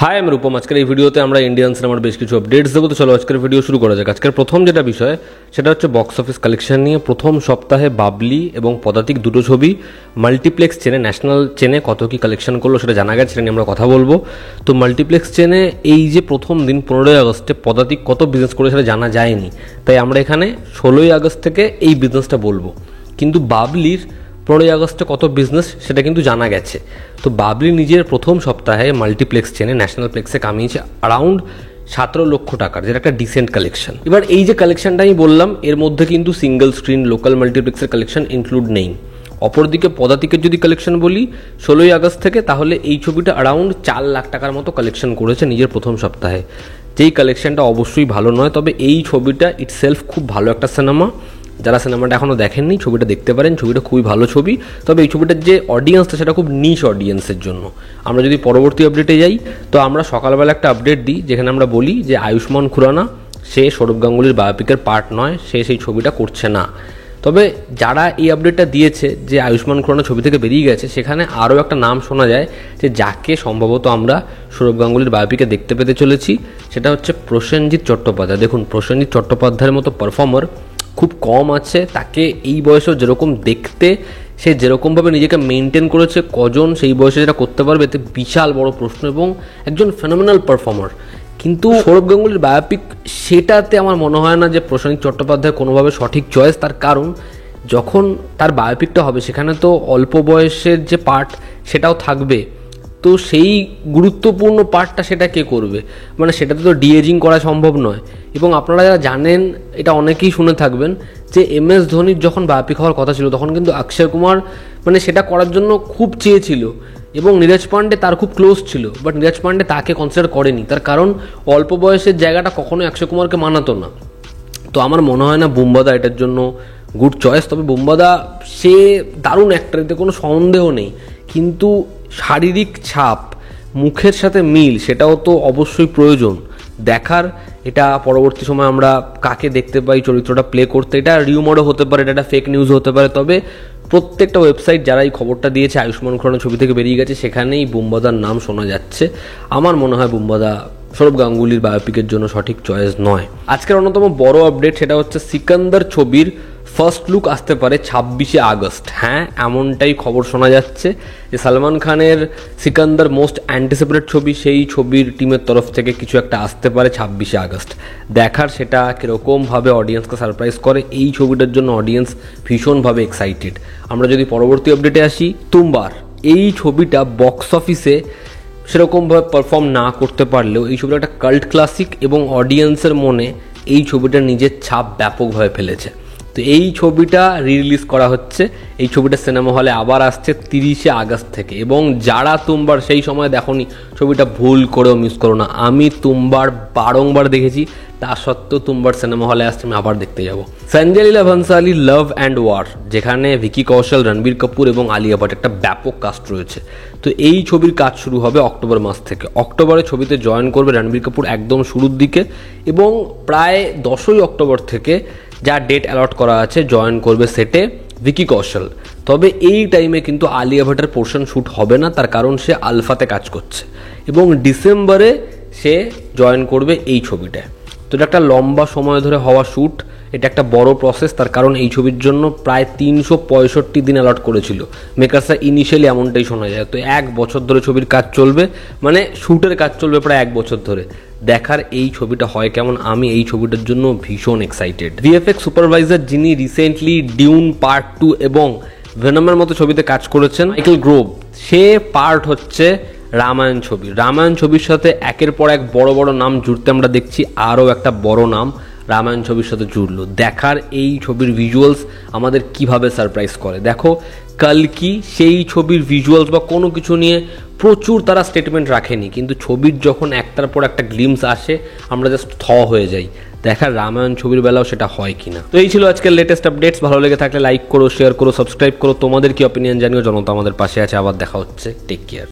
High আমি রূপম। আজকের এই ভিডিওতে আমরা ইন্ডিয়ান সিনেমার বেশ কিছু আপডেটস দেবো। তো চলো আজকের ভিডিও শুরু করা যাক। আজকের প্রথম যেটা বিষয় সেটা হচ্ছে বক্স অফিস কালেকশন নিয়ে। প্রথম সপ্তাহে বাবলি এবং পদাতিক দুটো ছবি মাল্টিপ্লেক্স চেনে, ন্যাশনাল চেনে কত কি কালেকশন করলো সেটা জানা গেছে, সেটা নিয়ে আমরা কথা বলবো। তো মাল্টিপ্লেক্স চেনে এই যে প্রথম দিন 15ই আগস্টে পদাতিক কত বিজনেস করে সেটা জানা যায়নি, তাই আমরা এখানে 16ই আগস্ট থেকে এই বিজনেসটা বলবো। কিন্তু বাবলির 15ই আগস্টে কত বিজনেস সেটা কিন্তু জানা গেছে। তো বাবলি নিজের প্রথম সপ্তাহে মাল্টিপ্লেক্স চেনে ন্যাশনাল প্লেক্সে কামিয়েছে অ্যারাউন্ড 17 লক্ষ টাকার, যেটা একটা ডিসেন্ট কালেকশন। এবার এই যে কালেকশনটা আমি বললাম এর মধ্যে কিন্তু সিঙ্গেল স্ক্রিন লোকাল মাল্টিপ্লেক্সের কালেকশন ইনক্লুড নেই। অপরদিকে পদাতিকের যদি কালেকশন বলি 16ই আগস্ট থেকে, তাহলে এই ছবিটা অ্যারাউন্ড 4 লাখ টাকার মতো কালেকশন করেছে নিজের প্রথম সপ্তাহে, যেই কালেকশনটা অবশ্যই ভালো নয়। তবে এই ছবিটা ইটসেলফ খুব ভালো একটা সিনেমা। যারা সিনেমাটা এখনও দেখেননি ছবিটা দেখতে পারেন, ছবিটা খুবই ভালো ছবি। তবে এই ছবিটার যে অডিয়েন্সটা সেটা খুব নিশ অডিয়েন্সের জন্য। আমরা যদি পরবর্তী আপডেটে যাই, তো আমরা সকালবেলা একটা আপডেট দিই যেখানে আমরা বলি যে আয়ুষ্মান খুরানা সে সৌরভ গাঙ্গুলির বায়োপিকের পার্ট নয়, সে সেই ছবিটা করছে না। তবে যারা এই আপডেটটা দিয়েছে যে আয়ুষ্মান খুরানা ছবি থেকে বেরিয়ে গেছে, সেখানে আরও একটা নাম শোনা যায় যে যাকে সম্ভবত আমরা সৌরভ গাঙ্গুলির বায়োপিকে দেখতে পেতে চলেছি, সেটা হচ্ছে প্রসেনজিৎ চট্টোপাধ্যায়। দেখুন, প্রসেনজিৎ চট্টোপাধ্যায়ের মতো পারফর্মার খুব কম আছে। তাকে এই বয়সেও যেরকম দেখতে, সে যেরকমভাবে নিজেকে মেনটেন করেছে, কজন সেই বয়সে যেটা করতে পারবে এতে বিশাল বড় প্রশ্ন, এবং একজন ফেনোমেনাল পারফর্মার। কিন্তু সৌরভ গাঙ্গুলির বায়োপিক সেটাতে আমার মনে হয় না যে প্রসেনজিৎ চট্টোপাধ্যায় কোনোভাবে সঠিক চয়েস। তার কারণ যখন তার বায়োপিকটা হবে সেখানে তো অল্প বয়সের যে পার্ট সেটাও থাকবে, তো সেই গুরুত্বপূর্ণ পার্টটা সেটা কে করবে? মানে সেটাতে তো ডিএজিং করা সম্ভব নয়। এবং আপনারা যারা জানেন, এটা অনেকেই শুনে থাকবেন যে MS ধোনির যখন বায়োপিক হওয়ার কথা ছিল তখন কিন্তু অক্ষয় কুমার মানে সেটা করার জন্য খুব চেয়েছিল, এবং নীরজ পান্ডে তার খুব ক্লোজ ছিল, বাট নীরজ পান্ডে তাকে কনসিডার করেনি। তার কারণ অল্প বয়সের জায়গাটা কখনোই অক্ষয় কুমারকে মানাতো না। তো আমার মনে হয় না বুম্বাদা এটার জন্য গুড চয়েস। তবে বুম্বাদা সে দারুণ অ্যাক্টর, এতে কোনো সন্দেহ নেই, কিন্তু শারীরিক ছাপ, মুখের সাথে মিল সেটাও তো অবশ্যই প্রয়োজন দেখার। এটা পরবর্তী সময় আমরা কাকে দেখতে পাই চরিত্রটা প্লে করতে, এটা রিউমারও হতে পারে, এটা ফেক নিউজ হতে পারে। তবে প্রত্যেকটা ওয়েবসাইট যারা এই খবরটা দিয়েছে আয়ুষ্মান খুরানা ছবি থেকে বেরিয়ে গেছে, সেখানেই বুম্বাদার নাম শোনা যাচ্ছে। আমার মনে হয় বুম্বাদা সৌরভ গাঙ্গুলির বায়োপিকের জন্য সঠিক চয়েস নয়। আজকের অন্যতম বড় আপডেট সেটা হচ্ছে সিকান্দার ছবির ফার্স্ট লুক আসতে পারে 26শে আগস্ট। হ্যাঁ, এমনটাই খবর শোনা যাচ্ছে যে সালমান খানের সিকান্দার মোস্ট অ্যান্টিসিপেটেড ছবি, সেই ছবির টিমের তরফ থেকে কিছু একটা আসতে পারে 26শে আগস্ট। দেখার সেটা কীরকমভাবে অডিয়েন্সকে সারপ্রাইজ করে, এই ছবিটার জন্য অডিয়েন্স ভীষণভাবে এক্সাইটেড। আমরা যদি পরবর্তী আপডেটে আসি, তুমবার এই ছবিটা বক্স অফিসে সেরকমভাবে পারফর্ম না করতে পারলেও এই ছবিটা একটা কাল্ট ক্লাসিক, এবং অডিয়েন্সের মনে এই ছবিটা নিজের ছাপ ব্যাপকভাবে ফেলেছে। তো এই ছবিটা রিলিজ করা হচ্ছে, এই ছবিটা সিনেমা হলে আবার আসছে 30শে আগস্ট থেকে। এবং যারা তুমবার সেই সময় দেখোনি, ছবিটা ভুল করেও মিস করো না। আমি তুমবার বারংবার দেখেছি, তা সত্ত্বেও তুমবার সিনেমা হলে আসছে, আমি আবার দেখতে যাব। Sanjay Leela Bhansali love and war, যেখানে ভিকি কৌশল, রণবীর কাপুর এবং আলিয়া ভাট, একটা ব্যাপক কাস্ট রয়েছে। তো এই ছবির কাজ শুরু হবে অক্টোবর মাস থেকে। অক্টোবরে ছবিতে জয়েন করবে রণবীর কাপুর একদম শুরুর দিকে, এবং প্রায় 10ই অক্টোবর থেকে যা ডেট অ্যালট করা আছে জয়েন করবে সেটে ভিকি কৌশল। তবে এই টাইমে কিন্তু আলিয়া ভাটের পোর্শন শ্যুট হবে না, তার কারণ সে আলফাতে কাজ করছে, এবং ডিসেম্বরে সে জয়েন করবে এই ছবিটায়। তো এটা একটা লম্বা সময় ধরে হওয়া শ্যুট, এটা একটা বড় প্রসেস। তার কারণ এই ছবির জন্য প্রায় 365 দিন অ্যালট করেছিল মেকার্সরা, ইনিশিয়ালি এমনটাই শোনা যায়। তো 1 বছর ধরে ছবির কাজ চলবে, মানে শ্যুটের কাজ চলবে প্রায় 1 বছর ধরে। দেখার এই ছবিটা হয় কেমন, আমি এই ছবিটার জন্য ভীষণ এক্সাইটেড। ভিএফএক্স সুপারভাইজার যিনি রিসেন্টলি ডিউন পার্ট 2 এবং ভেনমের মতো ছবিতে কাজ করেছেন, মাইকেল গ্রোভ, সে পার্ট হচ্ছে রামায়ণ ছবি। রামায়ণ ছবির সাথে একের পর এক বড় বড় নাম জুড়তে আমরা দেখছি, আরও একটা বড় নাম রামায়ণ ছবির সাথে জুড়লো। দেখার এই ছবির ভিজুয়ালস আমাদের কিভাবে সারপ্রাইজ করে। দেখো, কালকি সেই ছবির ভিজুয়ালস বা কোনো কিছু নিয়ে প্রচুর তারা স্টেটমেন্ট রাখেনি, কিন্তু ছবির যখন একটার পর একটা গ্লিমস আসে আমরা জাস্ট হয়ে যাই। দেখার রামায়ণ ছবির বেলাও সেটা হয় কিনা। তো এই ছিল আজকের লেটেস্ট আপডেটস। ভালো লেগে থাকলে লাইক করো, শেয়ার করো, সাবস্ক্রাইব করো। তোমাদের কি অপিনিয়ন জানিও। জনতা আমাদের পাশে আছে। আবার দেখা হচ্ছে। Take care.